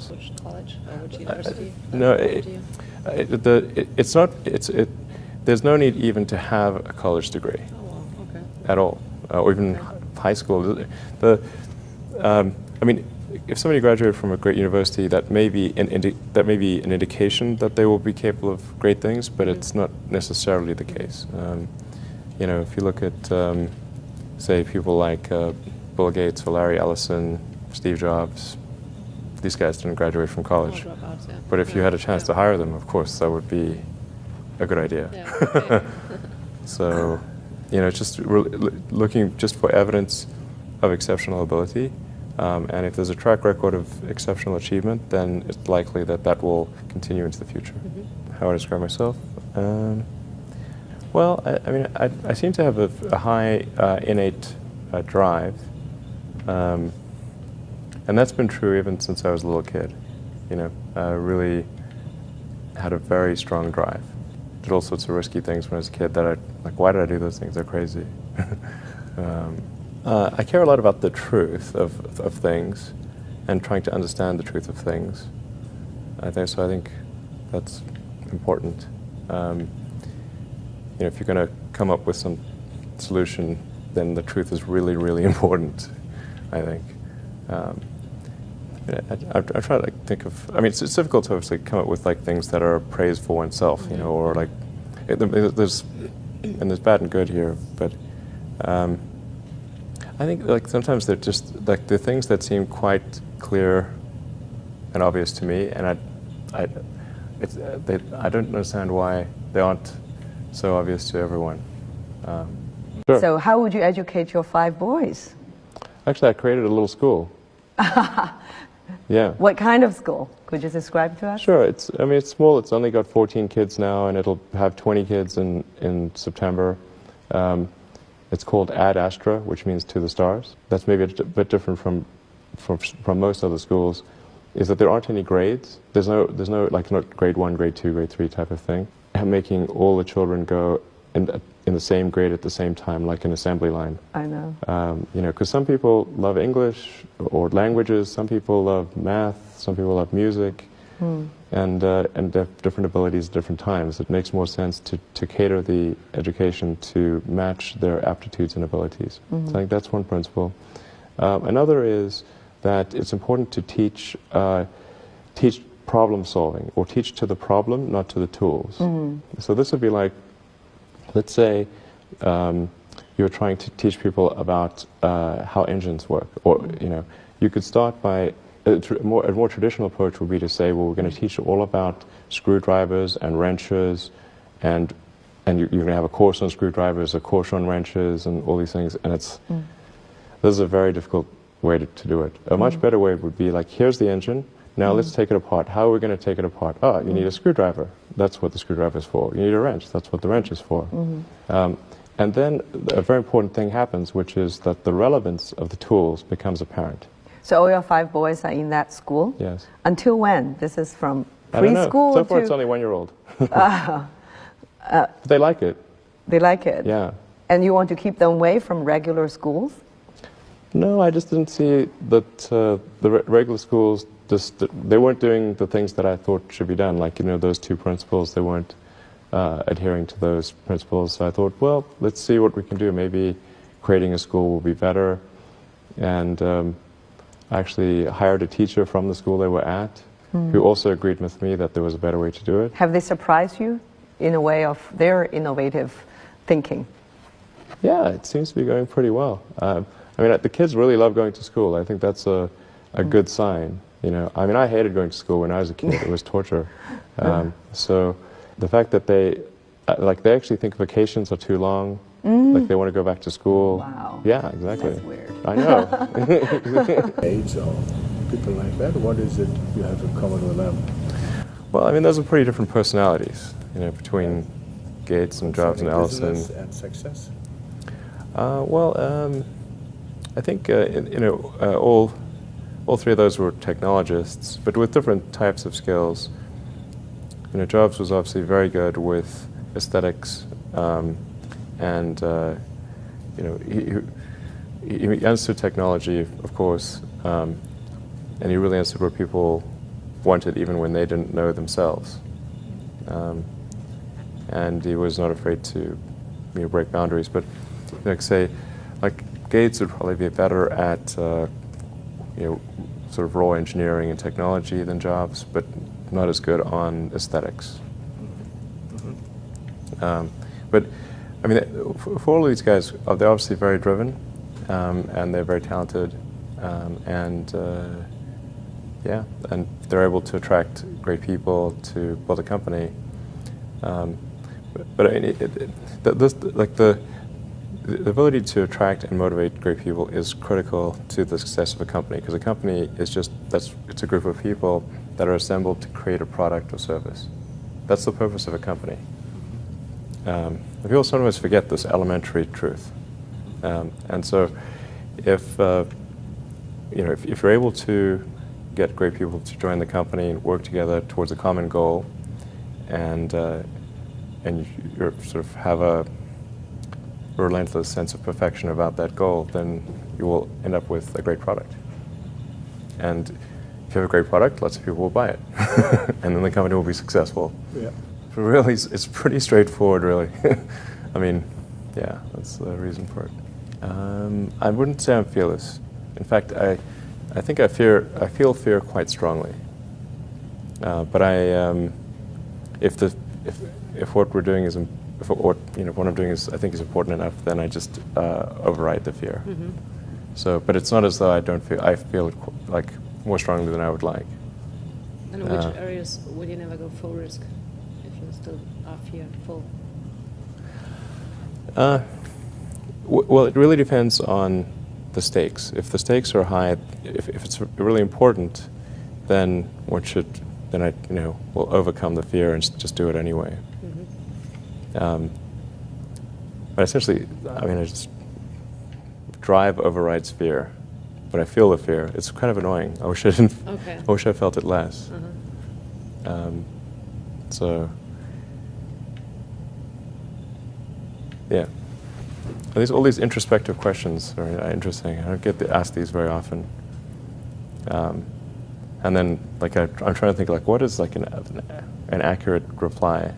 jobs. Which college or which university? No, it's not. There's no need even to have a college degree. Oh, wow. Okay. At all, or even high school. I mean, if somebody graduated from a great university, that may be an indication that they will be capable of great things, but it's not necessarily the case. You know, if you look at, say, people like Bill Gates or Larry Ellison, Steve Jobs, these guys didn't graduate from college. Dropouts, yeah. But if you had a chance to hire them, of course, that would be a good idea. Yeah, okay. So, you know, just looking just for evidence of exceptional ability, and if there's a track record of exceptional achievement, then it's likely that that will continue into the future. How I describe myself? Well, I mean, I seem to have a high innate drive, and that's been true even since I was a little kid. You know, I really had a very strong drive. Did all sorts of risky things when I was a kid that like, why did I do those things? They're crazy. I care a lot about the truth of things and trying to understand the truth of things. I think that's important. You know, if you're going to come up with some solution, then the truth is really, really important, I think. I try to think of, I mean, it's difficult to obviously come up with like things that are praise for oneself, you know, or like, there's bad and good here, but I think like sometimes they're just like the things that seem quite clear and obvious to me, and I don't understand why they aren't so obvious to everyone. Sure. So how would you educate your 5 boys? Actually, I created a little school. Yeah. What kind of school? Could you describe to us? Sure. I mean, it's small. It's only got 14 kids now, and it'll have 20 kids in September. It's called Ad Astra, which means to the stars. That's maybe a bit different from most other schools, is that there aren't any grades. There's no like not grade 1, grade 2, grade 3 type of thing. Making all the children go in the same grade at the same time, like an assembly line. I know. You know, because some people love English or languages, some people love math, some people love music, and they have different abilities at different times. It makes more sense to cater the education to match their aptitudes and abilities. So I think that's one principle. Another is that it's important to teach problem solving, or teach to the problem, not to the tools. So this would be like, let's say you're trying to teach people about how engines work, or you know, you could start by a more traditional approach would be to say, well, we're going to teach you all about screwdrivers and wrenches, and you're going to have a course on screwdrivers, a course on wrenches, and all these things. And this is a very difficult way to do it. A much better way would be like, here's the engine. Now let's take it apart. How are we going to take it apart? Oh, you need a screwdriver. That's what the screwdriver is for. You need a wrench. That's what the wrench is for. And then a very important thing happens, which is that the relevance of the tools becomes apparent. So all your 5 boys are in that school? Yes. Until when? This is from preschool? I don't know. So far it's only 1-year-old. But they like it. They like it? Yeah. And you want to keep them away from regular schools? No, I just didn't see that the regular schools, they weren't doing the things that I thought should be done. Like, you know, those 2 principles, they weren't adhering to those principles. So I thought, well, let's see what we can do. Maybe creating a school will be better. And I actually hired a teacher from the school they were at, who also agreed with me that there was a better way to do it. Have they surprised you in a way of their innovative thinking? Yeah, it seems to be going pretty well. I mean, the kids really love going to school. I think that's a good sign. You know, I mean, I hated going to school when I was a kid. It was torture. So the fact that they actually think vacations are too long, like they want to go back to school. Wow. Yeah, exactly. That's weird. I know. AIDS or people like that, what is it you have in common with them? Well, I mean, those are pretty different personalities, you know, between Gates and Jobs and Ellison. Business and success? I think, you know, all 3 of those were technologists, but with different types of skills. You know, Jobs was obviously very good with aesthetics, and you know, he understood technology, of course, and he really understood what people wanted even when they didn't know themselves. And he was not afraid to break boundaries. But like say, like Gates would probably be better at sort of raw engineering and technology than Jobs, but not as good on aesthetics. But I mean, for all of these guys, they're obviously very driven, and they're very talented, and they're able to attract great people to build a company. But I mean, the ability to attract and motivate great people is critical to the success of a company, because a company is it's a group of people that are assembled to create a product or service. That's the purpose of a company. People sometimes forget this elementary truth, and so if you're able to get great people to join the company and work together towards a common goal, and you sort of have a relentless sense of perfection about that goal, then you will end up with a great product. And if you have a great product, lots of people will buy it, and then the company will be successful. Yeah. But really, it's pretty straightforward, really. I mean, yeah, that's the reason for it. I wouldn't say I'm fearless. In fact, I think I feel fear quite strongly. But if what we're doing is what I'm doing I think is important enough, then I just override the fear. Mm-hmm. So, but it's not as though I feel it like more strongly than I would like. And in which areas would you never go full risk if you still are fearful? Well, it really depends on the stakes. If the stakes are high, if it's really important, then I will overcome the fear and just do it anyway. Mm-hmm. But essentially, I mean, I just drive overrides fear, but I feel the fear. It's kind of annoying. I wish I didn't. Okay. I wish I felt it less. Uh-huh. So, yeah. All these introspective questions are interesting. I don't get asked these very often. And then, like, I'm trying to think, like, what is like an accurate reply?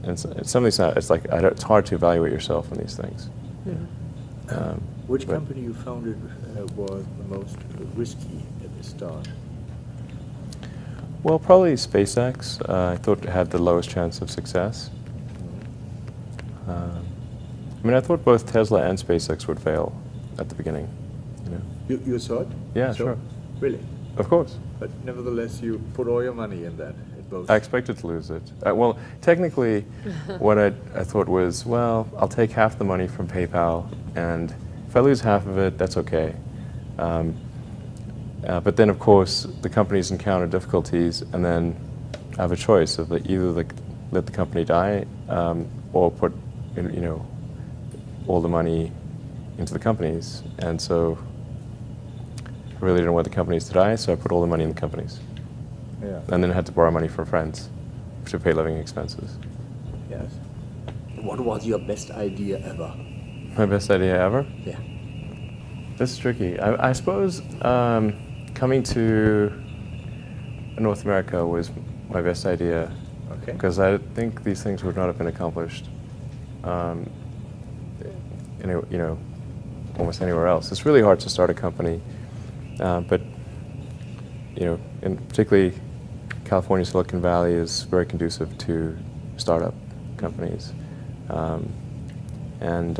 And some of these, it's hard to evaluate yourself in these things. Mm-hmm. Which company you founded was the most risky at the start? Well, probably SpaceX. I thought it had the lowest chance of success. I mean, I thought both Tesla and SpaceX would fail at the beginning. You thought? Yeah, so? sure. Really? Of course. But nevertheless, you put all your money in that, in both. I expected to lose it. Well, technically, what I thought was, well, I'll take half the money from PayPal, and if I lose half of it, that's okay. But then, of course, the companies encounter difficulties, and then I have a choice of either let the company die, or put, all the money into the companies. And so I really didn't want the companies to die, so I put all the money in the companies. Yeah. And then I had to borrow money from friends to pay living expenses. Yes. What was your best idea ever? My best idea ever? Yeah. This is tricky. I suppose coming to North America was my best idea. Okay. Because I think these things would not have been accomplished, almost anywhere else. It's really hard to start a company, but in particularly California, Silicon Valley is very conducive to startup companies, and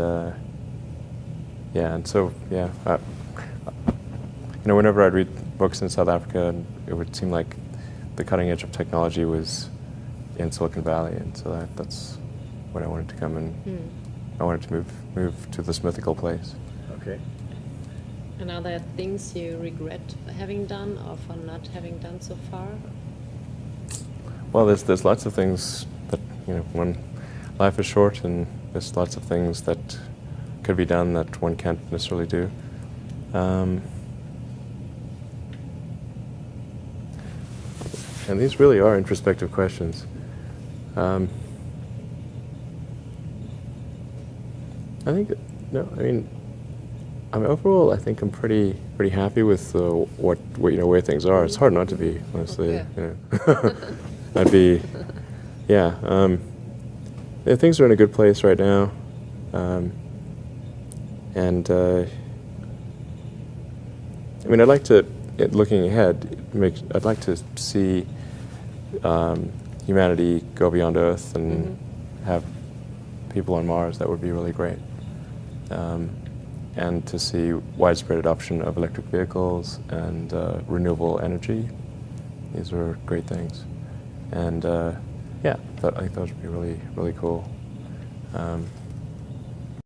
so whenever I'd read books in South Africa, it would seem like the cutting edge of technology was in Silicon Valley, and so that's when I wanted to come and I wanted to move to this mythical place. Okay. And are there things you regret having done or for not having done so far? Well, there's lots of things that when life is short, and there's lots of things that could be done that one can't necessarily do. And these really are introspective questions. I think, I mean, overall, I think I'm pretty happy with where things are. It's hard not to be, honestly. Yeah. You know. I'd be, yeah. Yeah, things are in a good place right now, and I mean, I'd like to, looking ahead, I'd like to see humanity go beyond Earth and have people on Mars. That would be really great. And to see widespread adoption of electric vehicles and renewable energy. These are great things. And yeah, I think those would be really, really cool.